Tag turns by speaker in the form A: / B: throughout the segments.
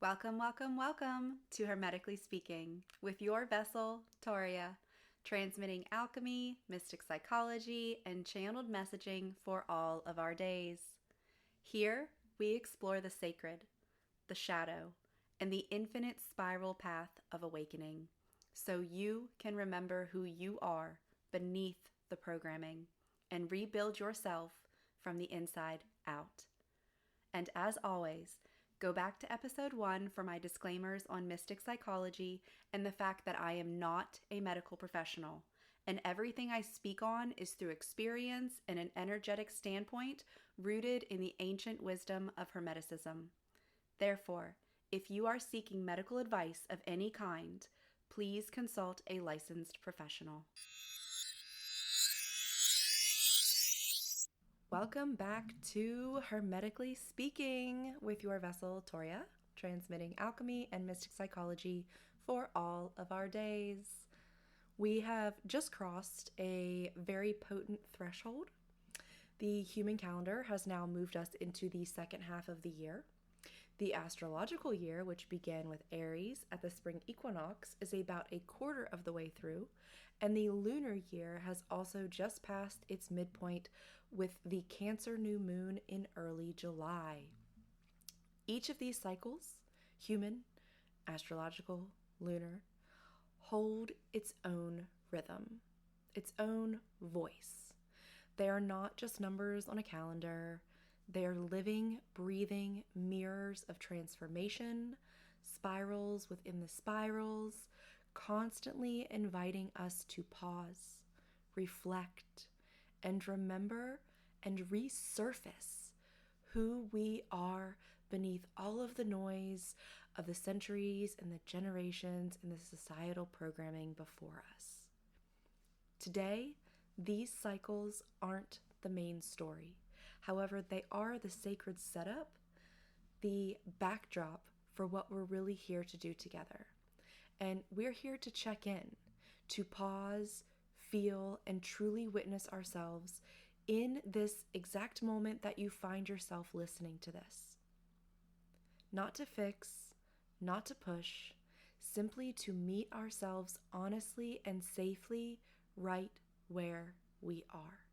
A: Welcome, welcome, welcome to Hermetically Speaking with your vessel, Toria, transmitting alchemy, mystic psychology, and channeled messaging for all of our days. Here, we explore the sacred, the shadow, and the infinite spiral path of awakening so you can remember who you are beneath the programming and rebuild yourself from the inside out. And as always, go back to episode 1 for my disclaimers on mystic psychology and the fact that I am not a medical professional, and everything I speak on is through experience and an energetic standpoint rooted in the ancient wisdom of Hermeticism. Therefore, if you are seeking medical advice of any kind, please consult a licensed professional. Welcome back to Hermetically Speaking with your vessel, Toria, transmitting alchemy and mystic psychology for all of our days. We have just crossed a very potent threshold. The human calendar has now moved us into the second half of the year. The astrological year, which began with Aries at the spring equinox, is about a quarter of the way through, and the lunar year has also just passed its midpoint with the Cancer new moon in early July. Each of these cycles, human, astrological, lunar, hold its own rhythm, its own voice. They are not just numbers on a calendar. They are living, breathing mirrors of transformation, spirals within the spirals, constantly inviting us to pause, reflect, and remember and resurface who we are beneath all of the noise of the centuries and the generations and the societal programming before us. Today, these cycles aren't the main story. However, they are the sacred setup, the backdrop for what we're really here to do together. And we're here to check in, to pause, feel, and truly witness ourselves in this exact moment that you find yourself listening to this. Not to fix, not to push, simply to meet ourselves honestly and safely right where we are.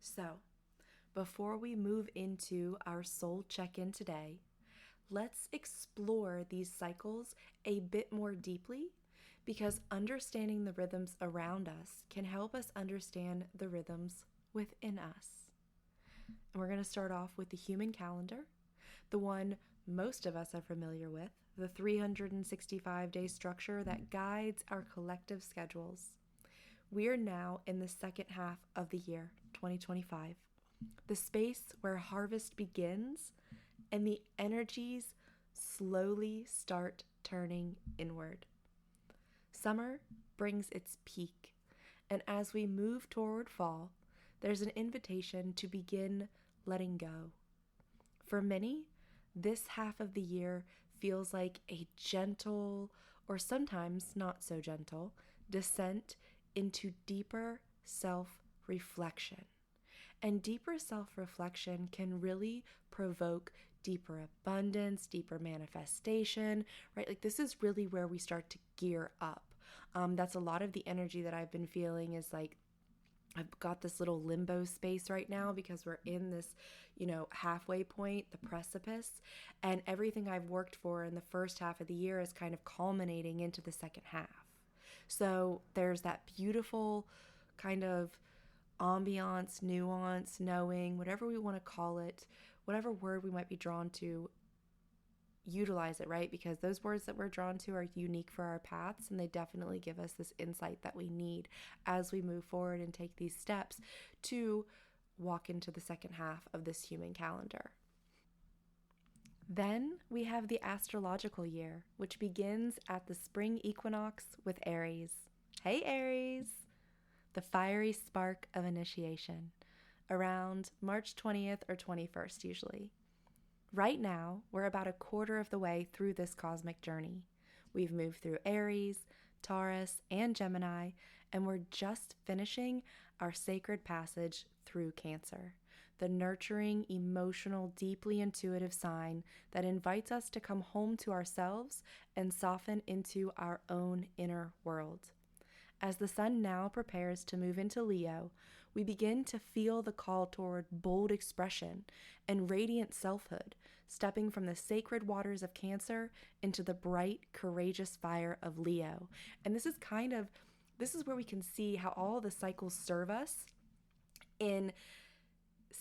A: So, before we move into our soul check-in today, let's explore these cycles a bit more deeply, because understanding the rhythms around us can help us understand the rhythms within us. And we're going to start off with the human calendar, the one most of us are familiar with, the 365-day structure that guides our collective schedules. We are now in the second half of the year, 2025, the space where harvest begins and the energies slowly start turning inward. Summer brings its peak, and as we move toward fall, there's an invitation to begin letting go. For many, this half of the year feels like a gentle, or sometimes not so gentle, descent into deeper self-reflection. And deeper self-reflection can really provoke deeper abundance, deeper manifestation, right? Like this is really where we start to gear up. That's a lot of the energy that I've been feeling is like, I've got this little limbo space right now because we're in this, halfway point, the precipice, and everything I've worked for in the first half of the year is kind of culminating into the second half. So there's that beautiful kind of ambiance, nuance, knowing, whatever we want to call it, whatever word we might be drawn to, utilize it, right? Because those words that we're drawn to are unique for our paths, and they definitely give us this insight that we need as we move forward and take these steps to walk into the second half of this human calendar. Then we have the astrological year, which begins at the spring equinox with Aries. Hey Aries! The fiery spark of initiation, around March 20th or 21st usually. Right now, we're about a quarter of the way through this cosmic journey. We've moved through Aries, Taurus, and Gemini, and we're just finishing our sacred passage through Cancer, the nurturing, emotional, deeply intuitive sign that invites us to come home to ourselves and soften into our own inner world. As the sun now prepares to move into Leo, we begin to feel the call toward bold expression and radiant selfhood, stepping from the sacred waters of Cancer into the bright, courageous fire of Leo. And this is where we can see how all the cycles serve us in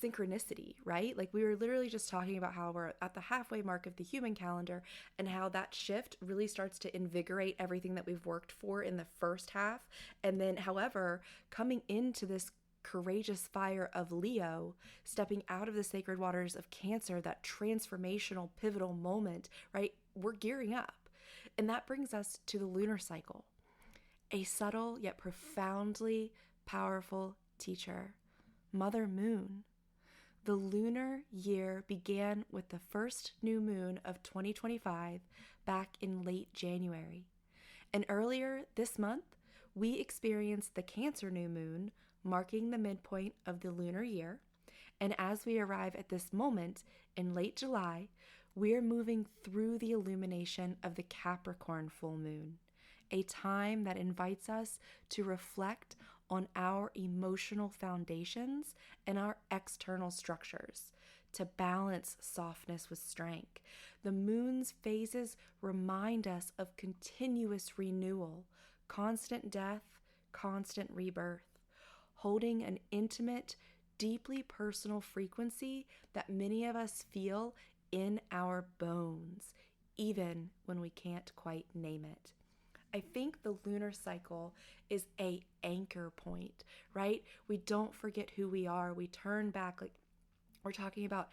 A: synchronicity, right? Like we were literally just talking about how we're at the halfway mark of the human calendar and how that shift really starts to invigorate everything that we've worked for in the first half. And then, however, coming into this courageous fire of Leo, stepping out of the sacred waters of Cancer, that transformational, pivotal moment, right? We're gearing up. And that brings us to the lunar cycle, a subtle yet profoundly powerful teacher, Mother Moon. The lunar year began with the first new moon of 2025 back in late January. And earlier this month, we experienced the Cancer new moon, marking the midpoint of the lunar year. And as we arrive at this moment in late July, we're moving through the illumination of the Capricorn full moon, a time that invites us to reflect on our emotional foundations and our external structures, to balance softness with strength. The moon's phases remind us of continuous renewal, constant death, constant rebirth, holding an intimate, deeply personal frequency that many of us feel in our bones, even when we can't quite name it. I think the lunar cycle is a anchor point, right? We don't forget who we are. We turn back, like we're talking about,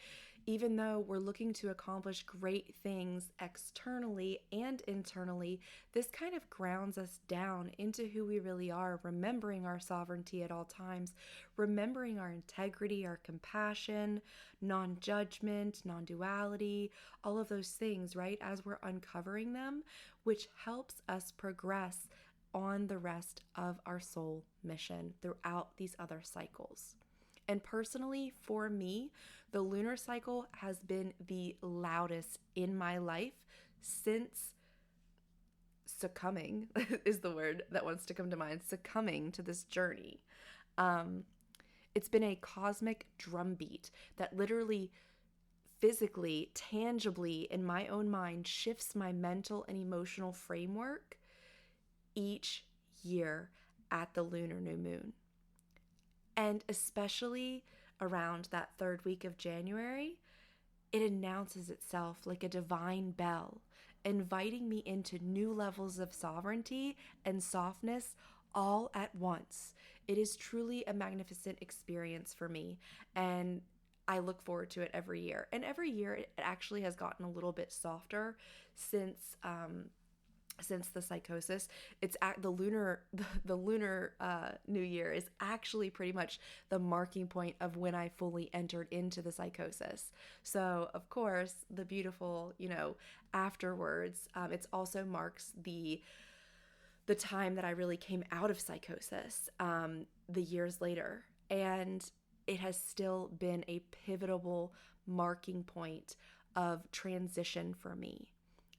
A: even though we're looking to accomplish great things externally and internally, this kind of grounds us down into who we really are, remembering our sovereignty at all times, remembering our integrity, our compassion, non-judgment, non-duality, all of those things, right? As we're uncovering them, which helps us progress on the rest of our soul mission throughout these other cycles. And personally, for me, the lunar cycle has been the loudest in my life since succumbing is the word that wants to come to mind, succumbing to this journey. It's been a cosmic drumbeat that literally, physically, tangibly, in my own mind, shifts my mental and emotional framework each year at the lunar new moon. And especially around that third week of January, it announces itself like a divine bell, inviting me into new levels of sovereignty and softness all at once. It is truly a magnificent experience for me, and I look forward to it every year. And every year it actually has gotten a little bit softer since the psychosis. It's at the lunar new year is actually pretty much the marking point of when I fully entered into the psychosis. So of course the beautiful, afterwards, it also marks the time that I really came out of psychosis, the years later. And it has still been a pivotal marking point of transition for me.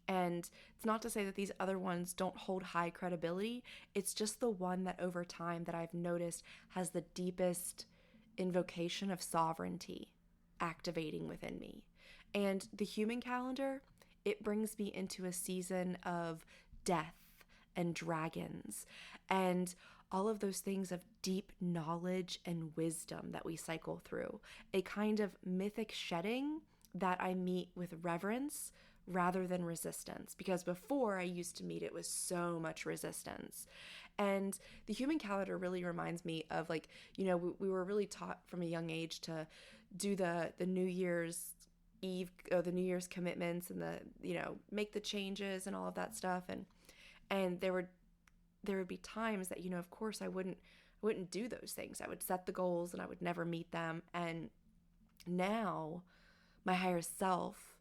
A: And it's not to say that these other ones don't hold high credibility. It's just the one that over time that I've noticed has the deepest invocation of sovereignty activating within me. And the human calendar, it brings me into a season of death and dragons and all of those things of deep knowledge and wisdom that we cycle through. A kind of mythic shedding that I meet with reverence rather than resistance, because before I used to meet it with so much resistance. And the human calendar really reminds me of, like, we were really taught from a young age to do the New Year's Eve, or the New Year's commitments, and make the changes and all of that stuff. And there would be times that, of course I wouldn't do those things. I would set the goals and I would never meet them. And now my higher self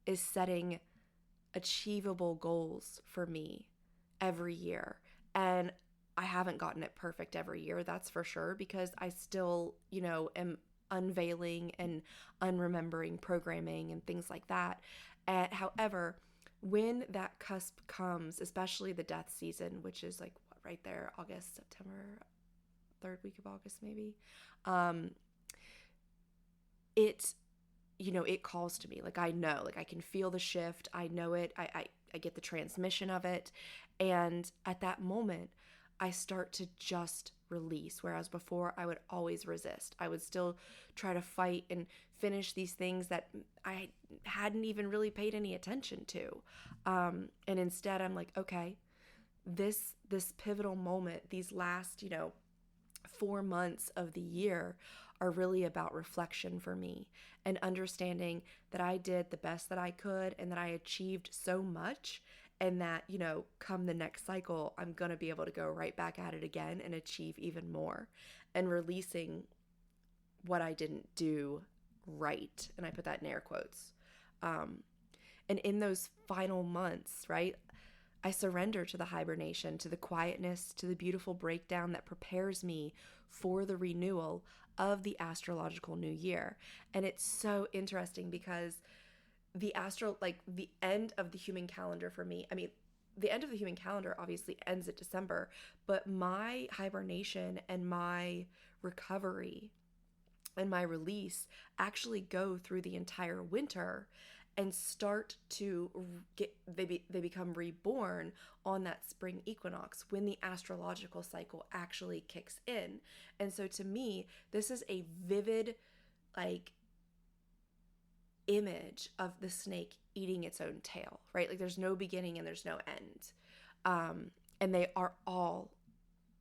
A: is setting achievable goals for me every year. And I haven't gotten it perfect every year, that's for sure, because I still, am unveiling and unremembering programming and things like that. However, when that cusp comes, especially the death season, which is like right there, August, September, third week of August maybe, it it calls to me. Like, I know, like, I can feel the shift. I know it. I get the transmission of it. And at that moment, I start to just release. Whereas before, I would always resist. I would still try to fight and finish these things that I hadn't even really paid any attention to. And instead, I'm like, okay, this pivotal moment, these last, 4 months of the year are really about reflection for me and understanding that I did the best that I could and that I achieved so much, and that, come the next cycle, I'm going to be able to go right back at it again and achieve even more, and releasing what I didn't do right. And I put that in air quotes. And in those final months, right, I surrender to the hibernation, to the quietness, to the beautiful breakdown that prepares me for the renewal of the astrological new year. And it's so interesting because the end of the human calendar for me, I mean, the end of the human calendar obviously ends at December, but my hibernation and my recovery and my release actually go through the entire winter and start to they become reborn on that spring equinox when the astrological cycle actually kicks in. And so to me, this is a vivid, like, image of the snake eating its own tail, right? Like, there's no beginning and there's no end. And they are all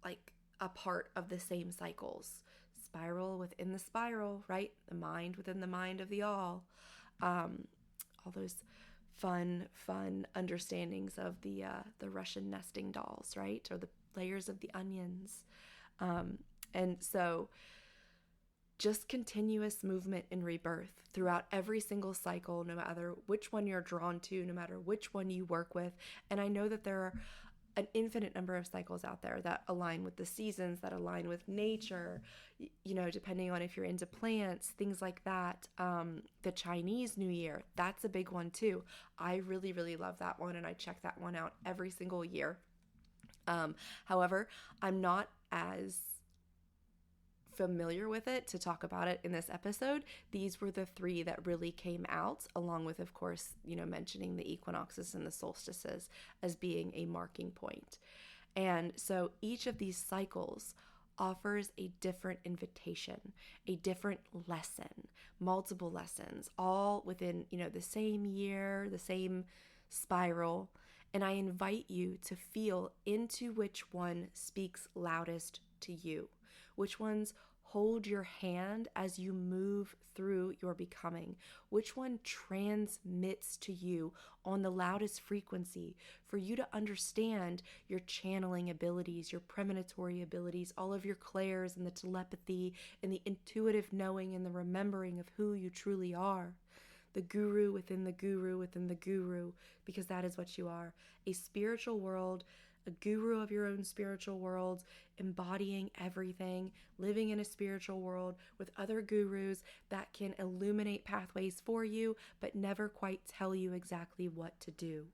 A: like a part of the same cycles, spiral within the spiral, right? The mind within the mind of the all. All those fun understandings of the Russian nesting dolls, right? Or the layers of the onions. And so just continuous movement and rebirth throughout every single cycle, no matter which one you're drawn to, no matter which one you work with. And I know that there are an infinite number of cycles out there that align with the seasons, that align with nature, depending on if you're into plants, things like that. The Chinese New Year, that's a big one too. I really, really love that one, and I check that one out every single year. However, I'm not as familiar with it to talk about it in this episode. These were the three that really came out, along with, of course, mentioning the equinoxes and the solstices as being a marking point. And so each of these cycles offers a different invitation, a different lesson, multiple lessons, all within, the same year, the same spiral. And I invite you to feel into which one speaks loudest to you, which ones hold your hand as you move through your becoming, which one transmits to you on the loudest frequency for you to understand your channeling abilities, your premonitory abilities, all of your clairs and the telepathy and the intuitive knowing and the remembering of who you truly are. The guru within the guru within the guru, because that is what you are. A spiritual world, a guru of your own spiritual world, embodying everything, living in a spiritual world with other gurus that can illuminate pathways for you, but never quite tell you exactly what to do.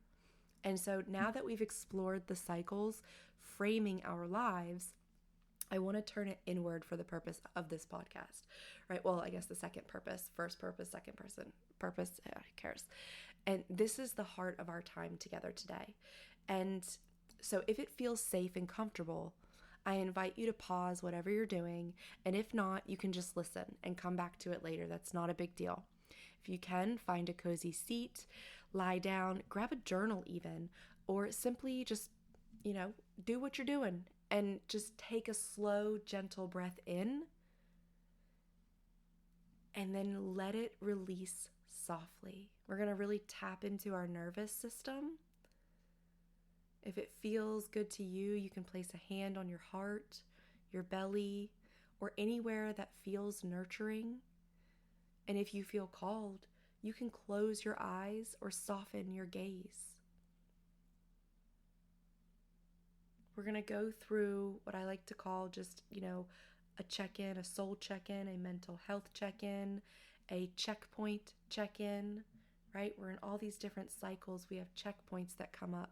A: And so now that we've explored the cycles framing our lives, I want to turn it inward for the purpose of this podcast, right? Well, I guess the second purpose, first purpose, second person purpose, who cares? And this is the heart of our time together today. And so if it feels safe and comfortable, I invite you to pause whatever you're doing. And if not, you can just listen and come back to it later. That's not a big deal. If you can, find a cozy seat, lie down, grab a journal even, or simply just, do what you're doing and just take a slow, gentle breath in and then let it release softly. We're going to really tap into our nervous system. If it feels good to you, you can place a hand on your heart, your belly, or anywhere that feels nurturing. And if you feel called, you can close your eyes or soften your gaze. We're going to go through what I like to call just, a check-in, a soul check-in, a mental health check-in, a checkpoint check-in, right? We're in all these different cycles. We have checkpoints that come up.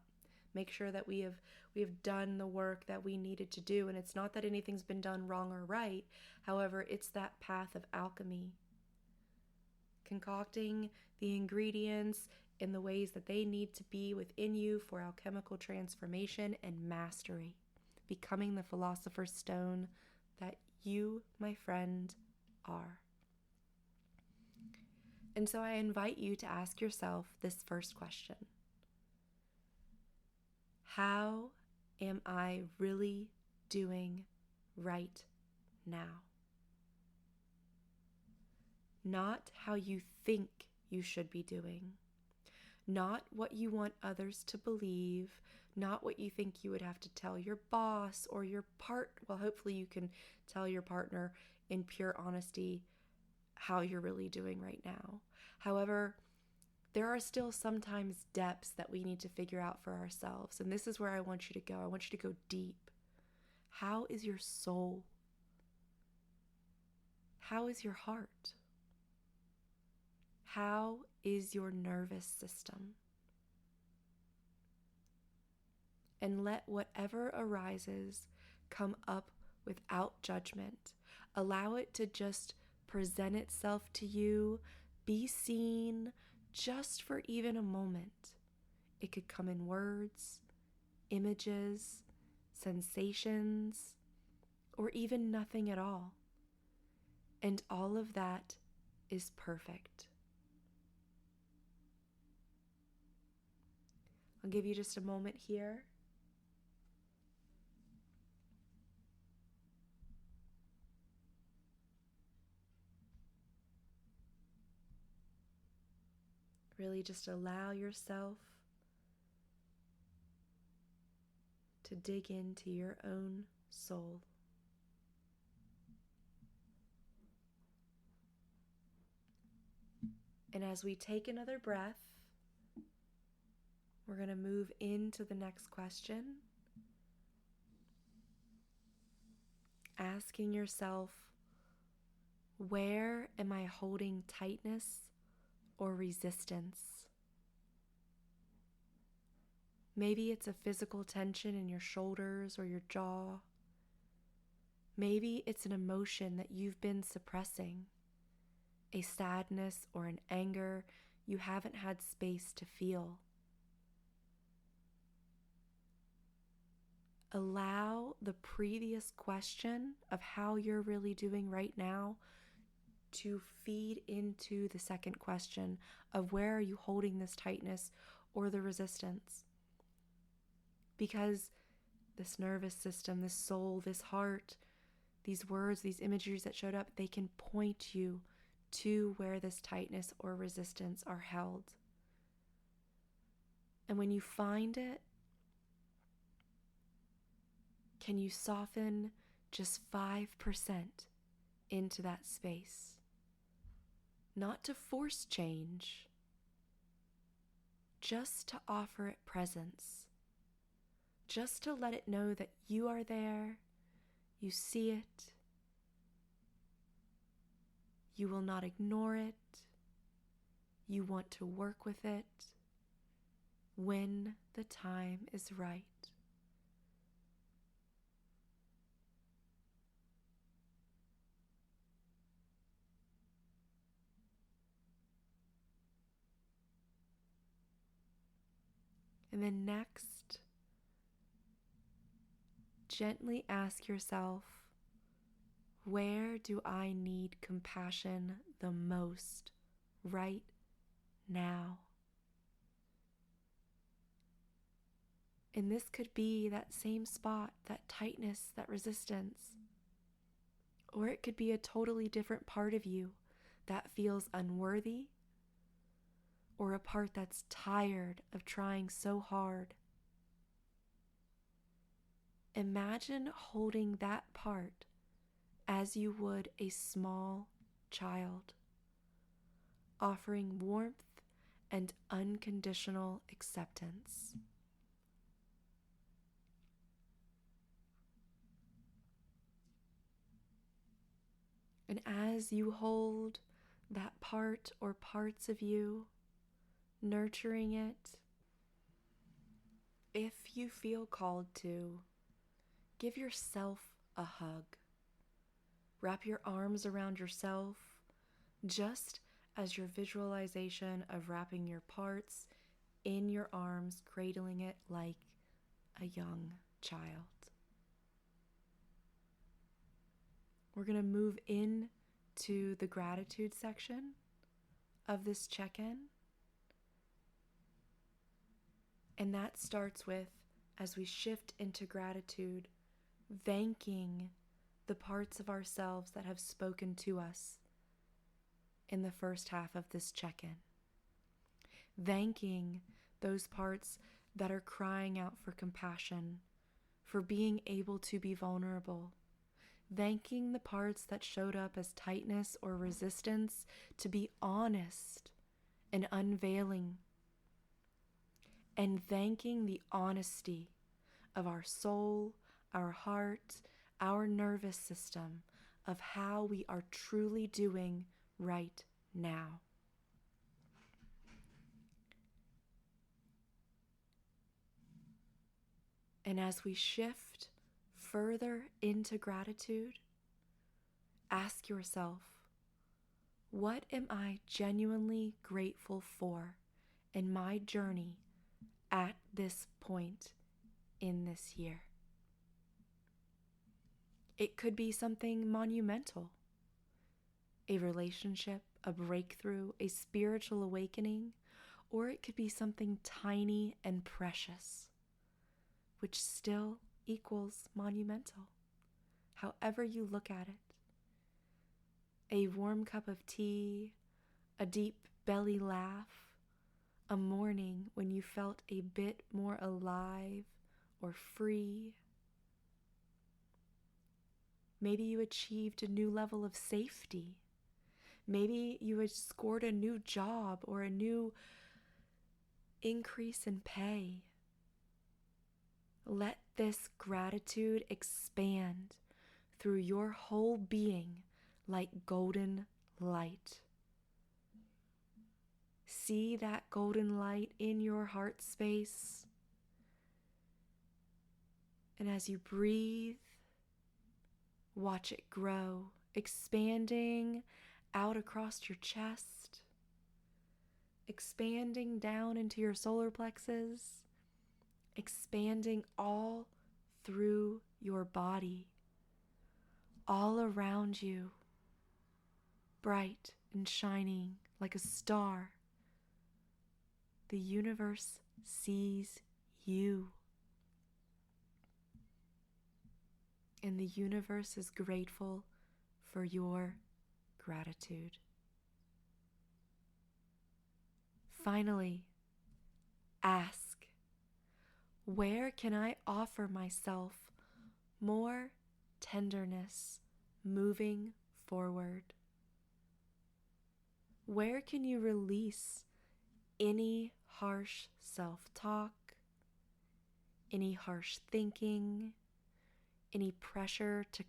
A: Make sure that we have done the work that we needed to do. And it's not that anything's been done wrong or right. However, it's that path of alchemy. Concocting the ingredients in the ways that they need to be within you for alchemical transformation and mastery. Becoming the philosopher's stone that you, my friend, are. And so I invite you to ask yourself this first question. How am I really doing right now? Not how you think you should be doing. Not what you want others to believe. Not what you think you would have to tell your boss or your well, hopefully you can tell your partner in pure honesty how you're really doing right now. However, there are still sometimes depths that we need to figure out for ourselves. And this is where I want you to go. I want you to go deep. How is your soul? How is your heart? How is your nervous system? And let whatever arises come up without judgment. Allow it to just present itself to you, be seen just for even a moment. It could come in words, images, sensations, or even nothing at all. And all of that is perfect. I'll give you just a moment here. Really just allow yourself to dig into your own soul. And as we take another breath, we're going to move into the next question. Asking yourself, where am I holding tightness or resistance? Maybe it's a physical tension in your shoulders or your jaw. Maybe it's an emotion that you've been suppressing, a sadness or an anger you haven't had space to feel. Allow the previous question of how you're really doing right now to feed into the second question of where are you holding this tightness or the resistance. Because this nervous system, this soul, this heart, these words, these imageries that showed up, they can point you to where this tightness or resistance are held. And when you find it, can you soften just 5% into that space? Not to force change, just to offer it presence. Just to let it know that you are there, you see it, you will not ignore it, you want to work with it when the time is right. And then next, gently ask yourself, where do I need compassion the most right now? And this could be that same spot, that tightness, that resistance. Or it could be a totally different part of you that feels unworthy, or a part that's tired of trying so hard. Imagine holding that part as you would a small child, offering warmth and unconditional acceptance. And as you hold that part or parts of you, nurturing it, if you feel called to, give yourself a hug. Wrap your arms around yourself, just as your visualization of wrapping your parts in your arms, cradling it like a young child. We're going to move in to the gratitude section of this check-in. And that starts with, as we shift into gratitude, thanking the parts of ourselves that have spoken to us in the first half of this check-in. Thanking those parts that are crying out for compassion, for being able to be vulnerable. Thanking the parts that showed up as tightness or resistance to be honest and unveiling. And thanking the honesty of our soul, our heart, our nervous system, of how we are truly doing right now. And as we shift further into gratitude, ask yourself, what am I genuinely grateful for in my journey at this point in this year? It could be something monumental, a relationship, a breakthrough, a spiritual awakening, or it could be something tiny and precious, which still equals monumental, however you look at it. A warm cup of tea, a deep belly laugh, a morning when you felt a bit more alive or free. Maybe you achieved a new level of safety. Maybe you had scored a new job or a new increase in pay. Let this gratitude expand through your whole being like golden light. See that golden light in your heart space. And as you breathe, watch it grow, expanding out across your chest, expanding down into your solar plexus, expanding all through your body, all around you, bright and shining like a star. The universe sees you. And the universe is grateful for your gratitude. Finally, ask, where can I offer myself more tenderness moving forward? Where can you release any harsh self-talk, any harsh thinking, any pressure to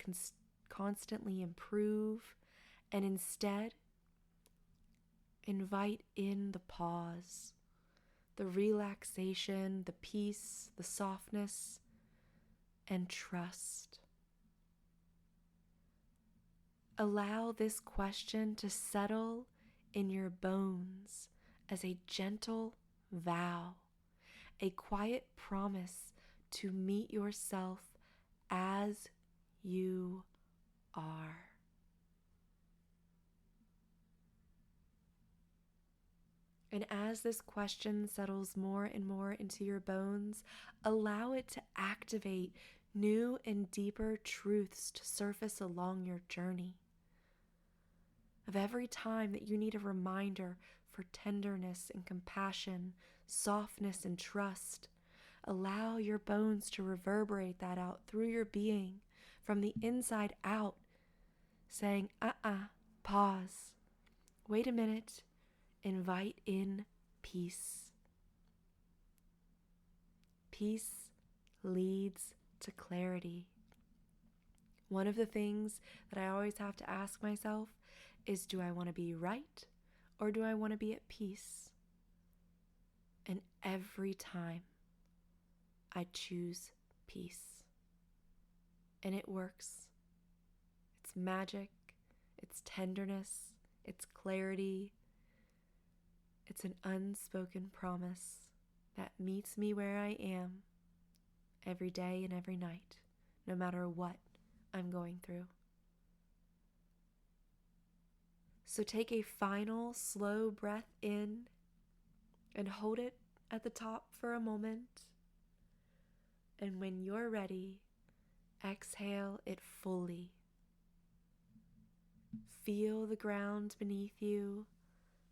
A: constantly improve, and instead invite in the pause, the relaxation, the peace, the softness, and trust. Allow this question to settle in your bones as a gentle vow, a quiet promise to meet yourself as you are. And as this question settles more and more into your bones, allow it to activate new and deeper truths to surface along your journey. Of every time that you need a reminder for tenderness and compassion, softness and trust, allow your bones to reverberate that out through your being from the inside out, saying, pause, wait a minute, invite in peace. Peace leads to clarity. One of the things that I always have to ask myself is, do I want to be right or do I want to be at peace? And every time I choose peace. And it works. It's magic, it's tenderness, it's clarity. It's an unspoken promise that meets me where I am every day and every night, no matter what I'm going through. So take a final slow breath in and hold it at the top for a moment. And when you're ready, exhale it fully. Feel the ground beneath you.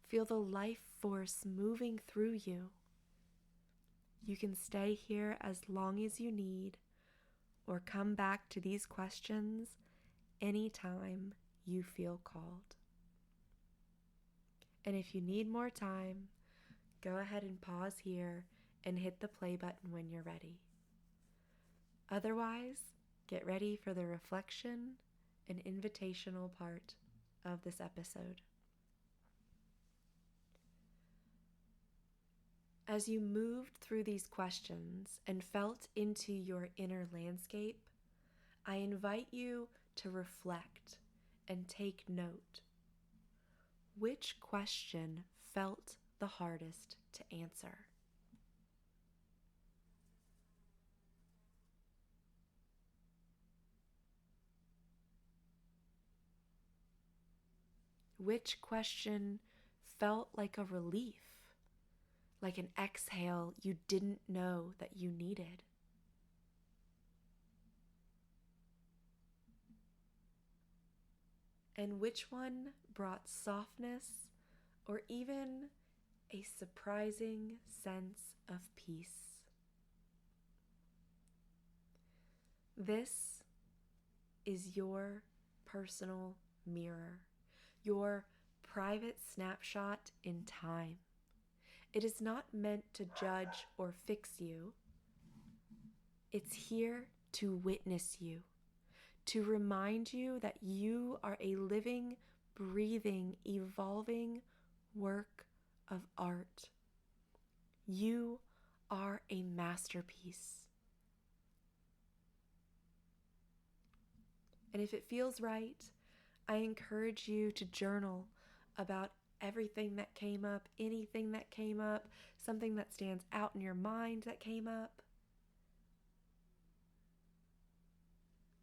A: Feel the life force moving through you. You can stay here as long as you need, or come back to these questions anytime you feel called. And if you need more time, go ahead and pause here and hit the play button when you're ready. Otherwise, get ready for the reflection and invitational part of this episode. As you moved through these questions and felt into your inner landscape, I invite you to reflect and take note. Which question felt the hardest to answer? Which question felt like a relief, like an exhale you didn't know that you needed? And which one brought softness or even a surprising sense of peace? This is your personal mirror, your private snapshot in time. It is not meant to judge or fix you. It's here to witness you, to remind you that you are a living, breathing, evolving work of art. You are a masterpiece. And if it feels right, I encourage you to journal about everything that came up, anything that came up, something that stands out in your mind that came up.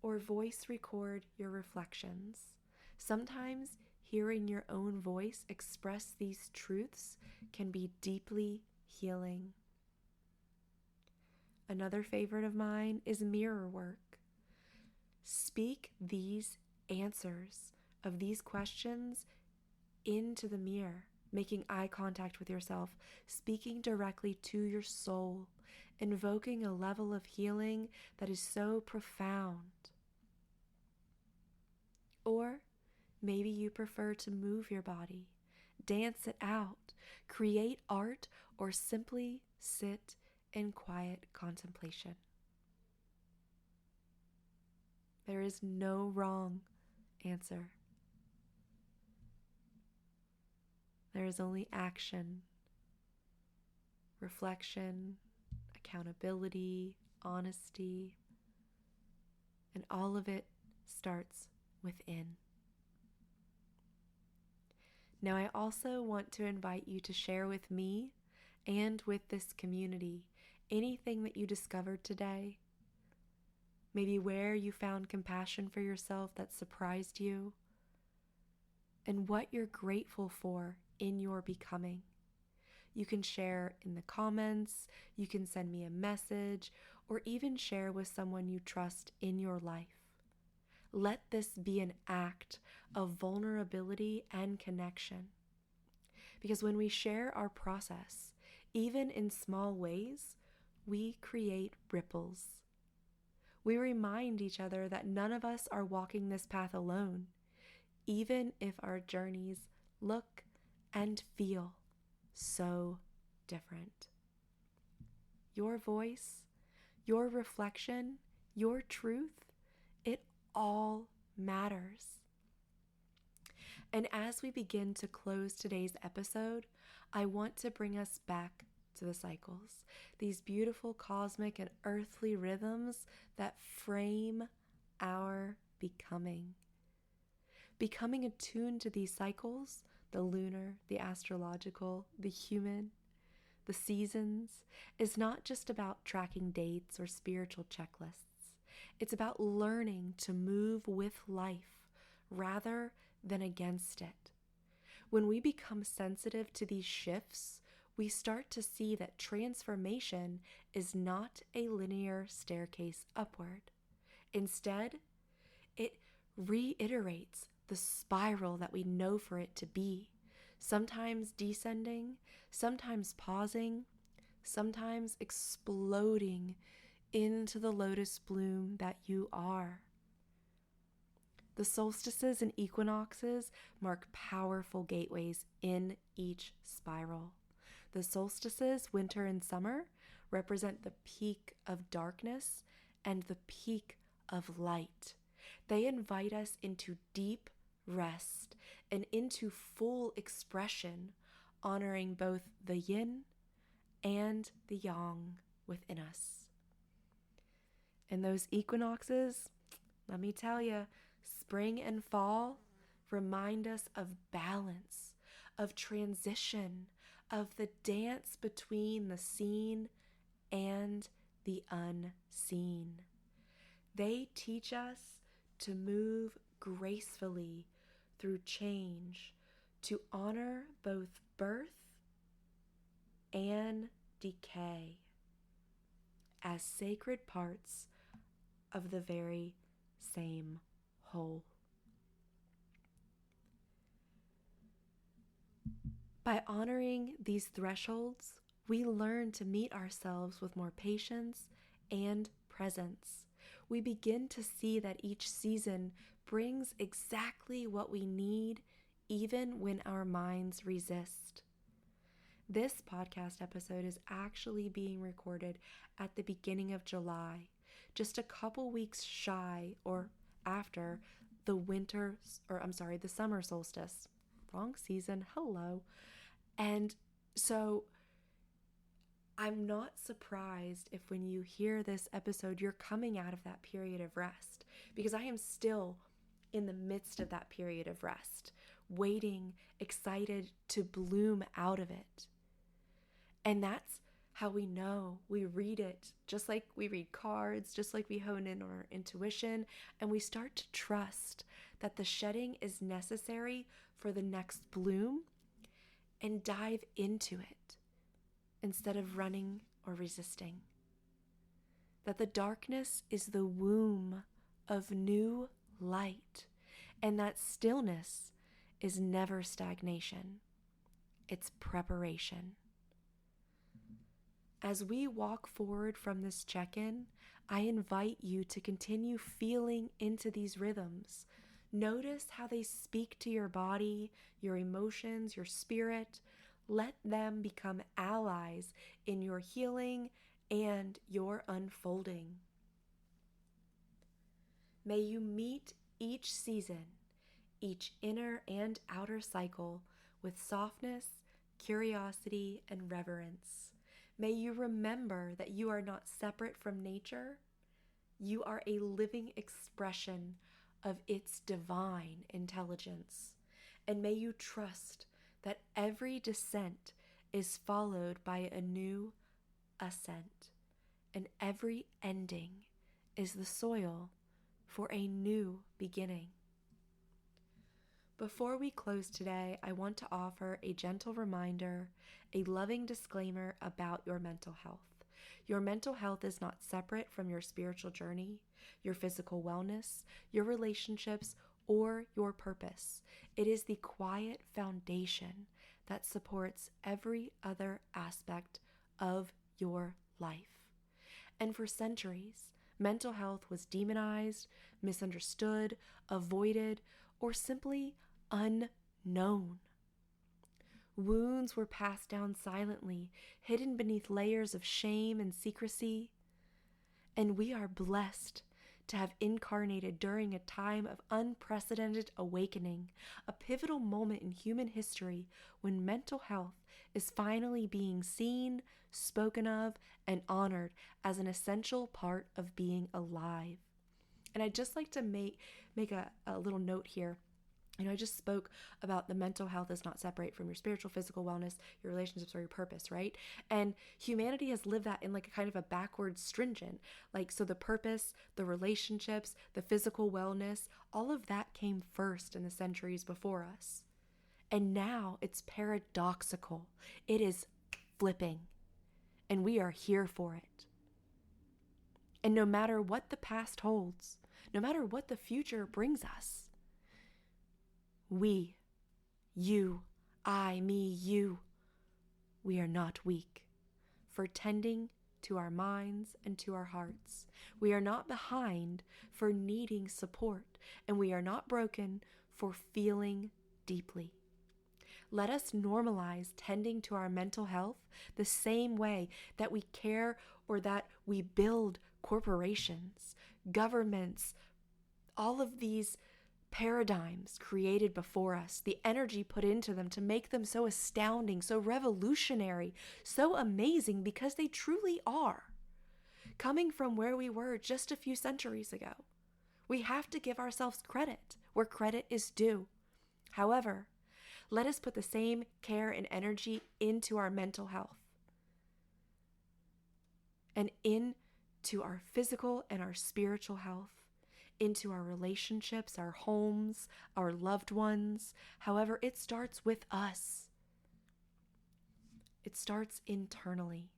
A: Or voice record your reflections. Sometimes hearing your own voice express these truths can be deeply healing. Another favorite of mine is mirror work. Speak these answers of these questions into the mirror, making eye contact with yourself, speaking directly to your soul, invoking a level of healing that is so profound. Or maybe you prefer to move your body, dance it out, create art, or simply sit in quiet contemplation. There is no wrong answer. There is only action, reflection, accountability, honesty, and all of it starts within. Now, I also want to invite you to share with me and with this community anything that you discovered today. Maybe where you found compassion for yourself that surprised you, and what you're grateful for in your becoming. You can share in the comments, you can send me a message, or even share with someone you trust in your life. Let this be an act of vulnerability and connection. Because when we share our process, even in small ways, we create ripples. We remind each other that none of us are walking this path alone, even if our journeys look and feel so different. Your voice, your reflection, your truth, it all matters. And as we begin to close today's episode, I want to bring us back to the cycles, these beautiful cosmic and earthly rhythms that frame our becoming. Becoming attuned to these cycles, the lunar, the astrological, the human, the seasons, is not just about tracking dates or spiritual checklists. It's about learning to move with life rather than against it. When we become sensitive to these shifts, we start to see that transformation is not a linear staircase upward. Instead, it reiterates the spiral that we know for it to be, sometimes descending, sometimes pausing, sometimes exploding into the lotus bloom that you are. The solstices and equinoxes mark powerful gateways in each spiral. The solstices, winter and summer, represent the peak of darkness and the peak of light. They invite us into deep rest and into full expression, honoring both the yin and the yang within us. And those equinoxes, let me tell you, spring and fall remind us of balance, of transition, of the dance between the seen and the unseen. They teach us to move gracefully through change, to honor both birth and decay as sacred parts of the very same whole. By honoring these thresholds, we learn to meet ourselves with more patience and presence. We begin to see that each season brings exactly what we need, even when our minds resist. This podcast episode is actually being recorded at the beginning of July, just a couple weeks shy or after the summer solstice. Wrong season, hello. And so I'm not surprised if when you hear this episode, you're coming out of that period of rest, because I am still in the midst of that period of rest, waiting, excited to bloom out of it. And that's how we know. We read it, just like we read cards, just like we hone in on our intuition, and we start to trust that the shedding is necessary for the next bloom, and dive into it instead of running or resisting. That the darkness is the womb of new light, and that stillness is never stagnation. It's preparation. As we walk forward from this check-in, I invite you to continue feeling into these rhythms. Notice how they speak to your body, your emotions, your spirit. Let them become allies in your healing and your unfolding. May you meet each season, each inner and outer cycle, with softness, curiosity, and reverence. May you remember that you are not separate from nature. You are a living expression of its divine intelligence. And may you trust that every descent is followed by a new ascent, and every ending is the soil for a new beginning. Before we close today, I want to offer a gentle reminder, a loving disclaimer about your mental health. Your mental health is not separate from your spiritual journey, your physical wellness, your relationships, or your purpose. It is the quiet foundation that supports every other aspect of your life. And for centuries, mental health was demonized, misunderstood, avoided, or simply unknown. Wounds were passed down silently, hidden beneath layers of shame and secrecy. And we are blessed to have incarnated during a time of unprecedented awakening, a pivotal moment in human history when mental health is finally being seen, spoken of, and honored as an essential part of being alive. And I'd just like to make a little note here. I just spoke about the mental health is not separate from your spiritual, physical wellness, your relationships, or your purpose, right? And humanity has lived that in like a kind of a backwards stringent. So the purpose, the relationships, the physical wellness, all of that came first in the centuries before us. And now it's paradoxical. It is flipping. And we are here for it. And no matter what the past holds, no matter what the future brings us, we, you, I, me, you, we are not weak for tending to our minds and to our hearts. We are not behind for needing support, and we are not broken for feeling deeply. Let us normalize tending to our mental health the same way that we care or that we build corporations, governments, all of these paradigms created before us, the energy put into them to make them so astounding, so revolutionary, so amazing, because they truly are. Coming from where we were just a few centuries ago, we have to give ourselves credit where credit is due. However, let us put the same care and energy into our mental health and into our physical and our spiritual health, into our relationships, our homes, our loved ones. However, it starts with us. It starts internally.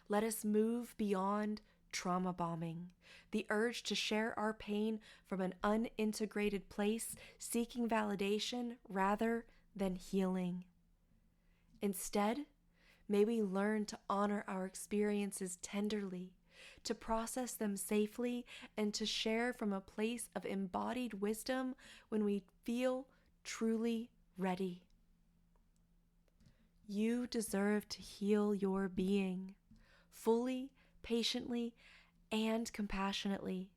A: Let us move beyond trauma bombing, the urge to share our pain from an unintegrated place, seeking validation rather than healing. Instead, may we learn to honor our experiences tenderly, to process them safely, and to share from a place of embodied wisdom when we feel truly ready. You deserve to heal your being fully, patiently, and compassionately.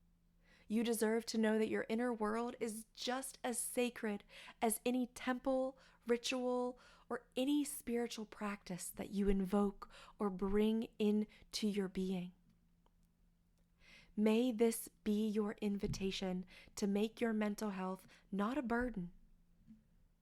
A: You deserve to know that your inner world is just as sacred as any temple, ritual, or any spiritual practice that you invoke or bring into your being. May this be your invitation to make your mental health not a burden,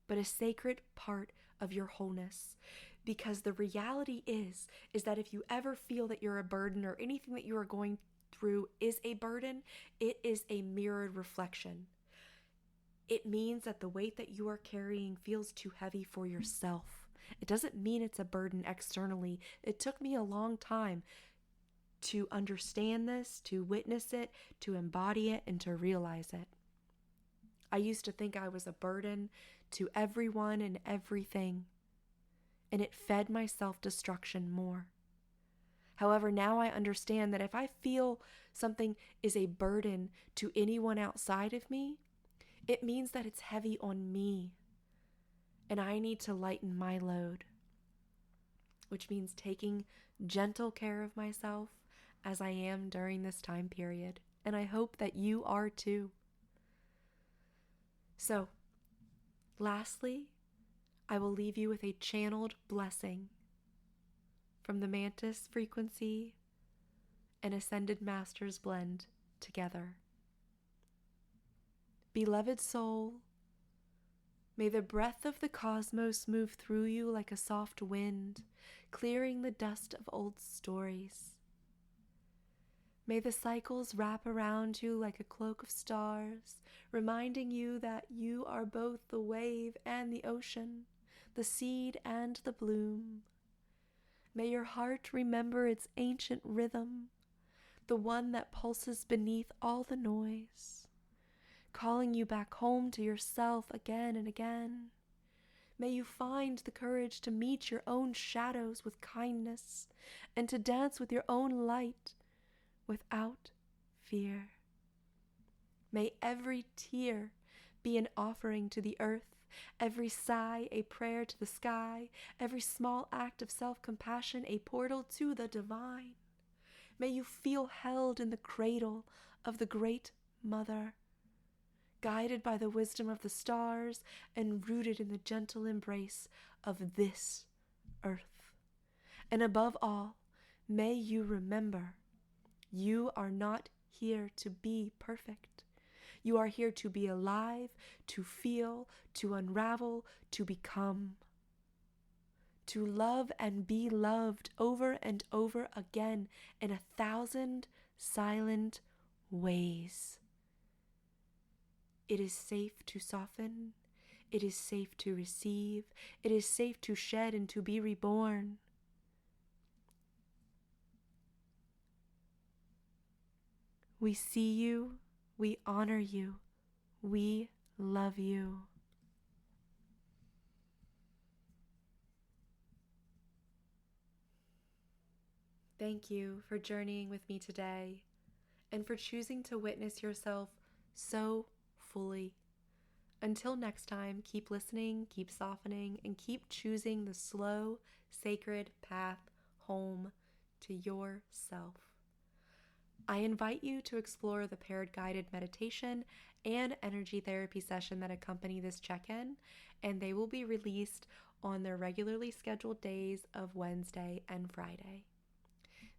A: but a sacred part of your wholeness. Because the reality is that if you ever feel that you're a burden or anything that you are going through is a burden, it is a mirrored reflection. It means that the weight that you are carrying feels too heavy for yourself. It doesn't mean it's a burden externally. It took me a long time to understand this, to witness it, to embody it, and to realize it. I used to think I was a burden to everyone and everything, and it fed my self-destruction more. However, now I understand that if I feel something is a burden to anyone outside of me, it means that it's heavy on me, and I need to lighten my load, which means taking gentle care of myself as I am during this time period, and I hope that you are too. So, lastly, I will leave you with a channeled blessing from the Mantis frequency and Ascended Masters blend together. Beloved soul, may the breath of the cosmos move through you like a soft wind, clearing the dust of old stories. May the cycles wrap around you like a cloak of stars, reminding you that you are both the wave and the ocean, the seed and the bloom. May your heart remember its ancient rhythm, the one that pulses beneath all the noise, calling you back home to yourself again and again. May you find the courage to meet your own shadows with kindness and to dance with your own light without fear. May every tear be an offering to the earth, every sigh a prayer to the sky, every small act of self-compassion a portal to the divine. May you feel held in the cradle of the Great Mother, guided by the wisdom of the stars and rooted in the gentle embrace of this earth. And above all, may you remember, you are not here to be perfect. You are here to be alive, to feel, to unravel, to become. To love and be loved over and over again in 1,000 silent ways. It is safe to soften. It is safe to receive. It is safe to shed and to be reborn. We see you. We honor you. We love you. Thank you for journeying with me today and for choosing to witness yourself so fully. Until next time, keep listening, keep softening, and keep choosing the slow, sacred path home to yourself. I invite you to explore the paired guided meditation and energy therapy session that accompany this check-in, and they will be released on their regularly scheduled days of Wednesday and Friday.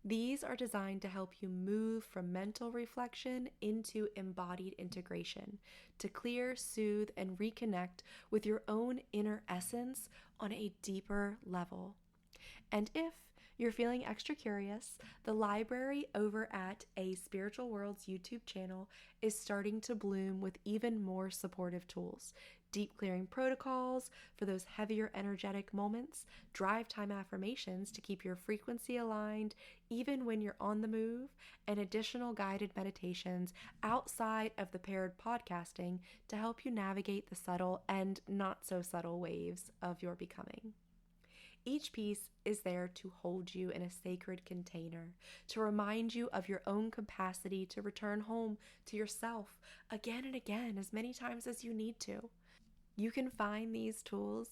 A: These are designed to help you move from mental reflection into embodied integration, to clear, soothe, and reconnect with your own inner essence on a deeper level. And if you're feeling extra curious, the library over at A Spiritual World's YouTube channel is starting to bloom with even more supportive tools. Deep clearing protocols for those heavier energetic moments, drive time affirmations to keep your frequency aligned even when you're on the move, and additional guided meditations outside of the paired podcasting to help you navigate the subtle and not so subtle waves of your becoming. Each piece is there to hold you in a sacred container, to remind you of your own capacity to return home to yourself again and again, as many times as you need to. You can find these tools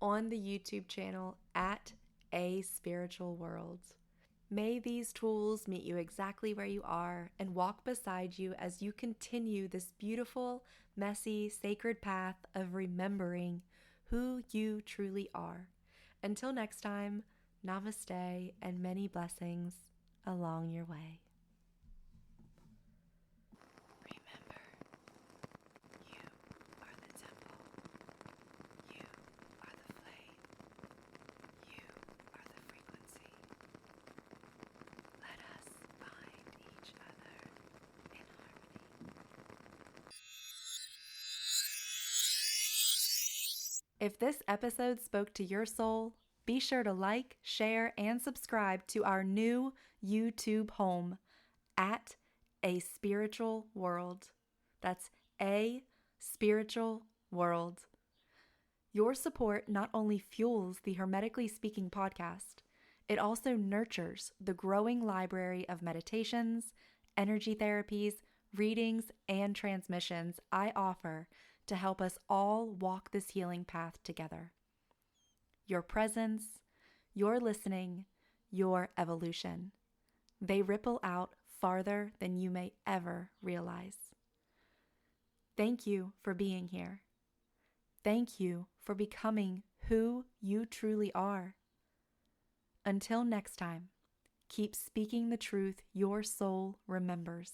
A: on the YouTube channel at A Spiritual World. May these tools meet you exactly where you are and walk beside you as you continue this beautiful, messy, sacred path of remembering who you truly are. Until next time, namaste and many blessings along your way. Remember, you are the temple. You are the flame. You are the frequency. Let us find each other in harmony. If this episode spoke to your soul, be sure to like, share, and subscribe to our new YouTube home at A Spiritual World. That's A Spiritual World. Your support not only fuels the Hermetically Speaking podcast, it also nurtures the growing library of meditations, energy therapies, readings, and transmissions I offer to help us all walk this healing path together. Your presence, your listening, your evolution. They ripple out farther than you may ever realize. Thank you for being here. Thank you for becoming who you truly are. Until next time, keep speaking the truth your soul remembers.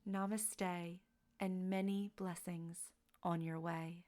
A: Namaste and many blessings on your way.